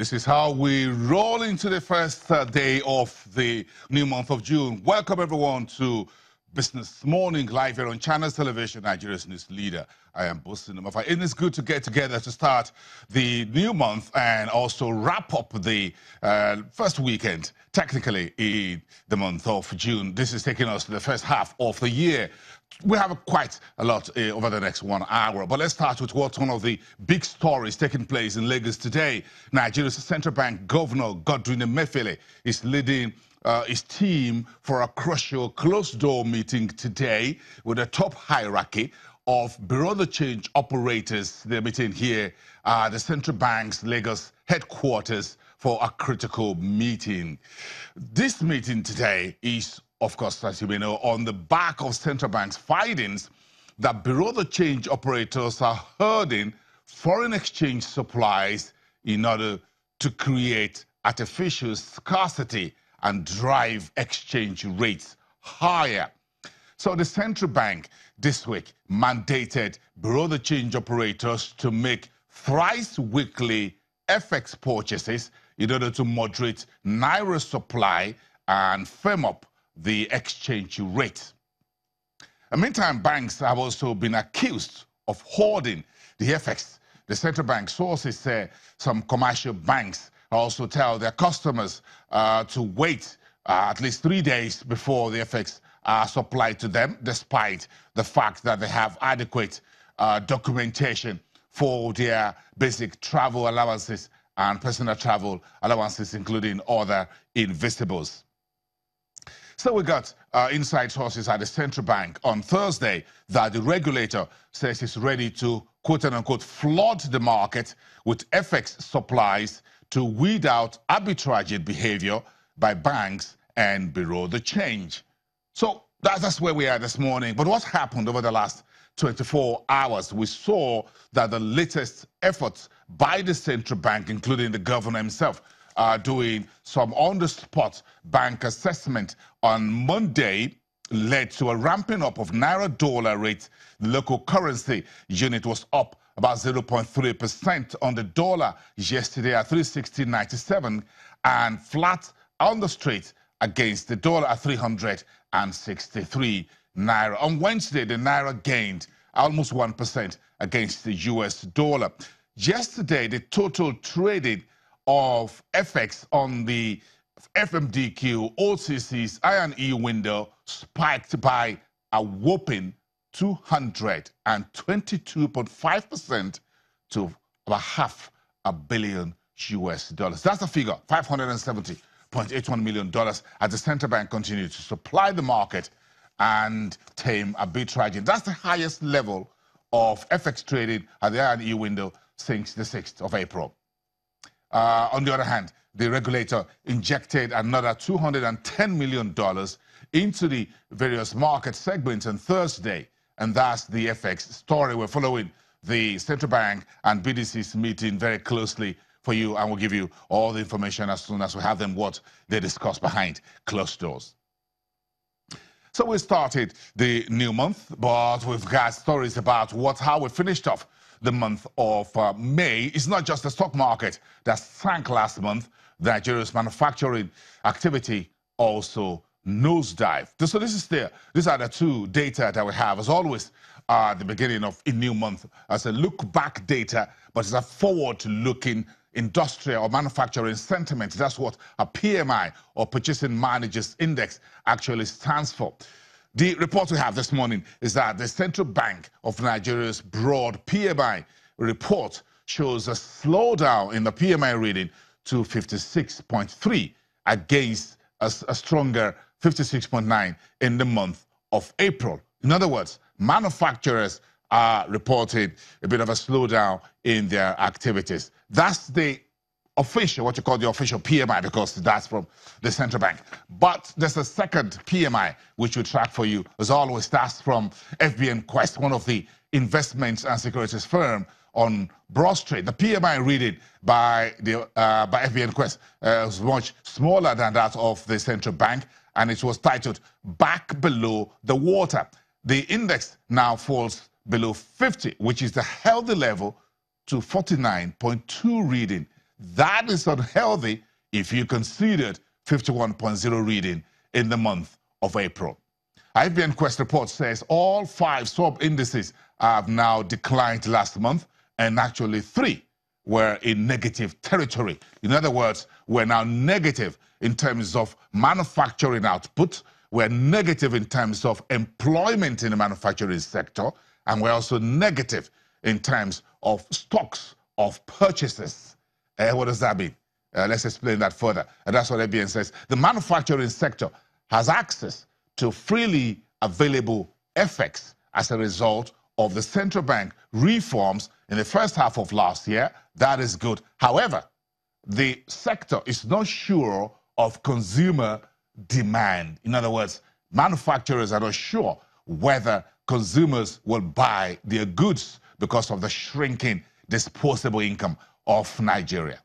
This is how we roll into the first day of the new month of June. Welcome, everyone, to Business Morning, live here on Channels Television, Nigeria's news leader. I am Bosin Umafa. It is good to get together to start the new month and also wrap up the first weekend, technically, in the month of June. This is taking us to the first half of the year. We have quite a lot over the next 1 hour, but let's start with what's one of the big stories taking place in Lagos today. Nigeria's Central Bank Governor Godwin Emefiele is leading his team for a crucial closed-door meeting today with the top hierarchy of Bureau de Change operators. They're meeting here at the Central Bank's Lagos headquarters for a critical meeting. This meeting today is, of course, as you may know, on the back of Central Bank's findings that Bureau de Change operators are hoarding foreign exchange supplies in order to create artificial scarcity and drive exchange rates higher. So the Central Bank this week mandated Bureau de Change operators to make thrice weekly FX purchases in order to moderate Naira supply and firm up the exchange rate. In the meantime, banks have also been accused of hoarding the FX. The Central Bank sources say some commercial banks also tell their customers to wait at least 3 days before the FX are supplied to them, despite the fact that they have adequate documentation for their basic travel allowances and personal travel allowances, including other invisibles. So we got inside sources at the Central Bank on Thursday that the regulator says it's ready to, quote-unquote, flood the market with FX supplies to weed out arbitrage behavior by banks and Bureau de Change. So that's where we are this morning. But what's happened over the last 24 hours? We saw that the latest efforts by the Central Bank, including the governor himself, doing some on-the-spot bank assessment on Monday, led to a ramping up of Naira-dollar rate. The local currency unit was up about 0.3% on the dollar yesterday at 316.97 and flat on the street against the dollar at 363 Naira. On Wednesday, the Naira gained almost 1% against the US dollar. Yesterday, the total trading of FX on the FMDQ, OTC's I&E window spiked by a whopping 222.5% to about $500 million US. That's the figure, $570.81 million, as the Central Bank continued to supply the market and tame arbitrage. That's the highest level of FX trading at the I&E window since the 6th of April. On the other hand, the regulator injected another $210 million into the various market segments on Thursday, and that's the FX story. We're following the Central Bank and BDC's meeting very closely for you, and we'll give you all the information as soon as we have them, what they discuss behind closed doors. So we started the new month, but we've got stories about how we finished off the month of May. It's not just the stock market that sank last month. Nigeria's manufacturing activity also nosedived. So these are the two data that we have, as always, at the beginning of a new month, as a look-back data, but it's a forward-looking industrial or manufacturing sentiment. That's what a PMI, or Purchasing Managers Index, actually stands for. The report we have this morning is that the Central Bank of Nigeria's broad PMI report shows a slowdown in the PMI reading to 56.3 against a stronger 56.9 in the month of April. In other words, manufacturers are reporting a bit of a slowdown in their activities. That's the official, what you call the official PMI, because that's from the Central Bank. But there's a second PMI, which we track for you. As always, that's from FBN Quest, one of the investments and securities firm on Broad Street. The PMI reading by FBN Quest was much smaller than that of the Central Bank, and it was titled Back Below the Water. The index now falls below 50, which is the healthy level, to 49.2 reading. That is unhealthy if you considered 51.0 reading in the month of April. IBM Quest report says all 5 sub-indices have now declined last month, and actually 3 were in negative territory. In other words, we're now negative in terms of manufacturing output, we're negative in terms of employment in the manufacturing sector, and we're also negative in terms of stocks of purchases. What does that mean? Let's explain that further. And that's what ABN says. The manufacturing sector has access to freely available FX as a result of the central bank reforms in the first half of last year. That is good. However, the sector is not sure of consumer demand. In other words, manufacturers are not sure whether consumers will buy their goods because of the shrinking disposable income of Nigeria.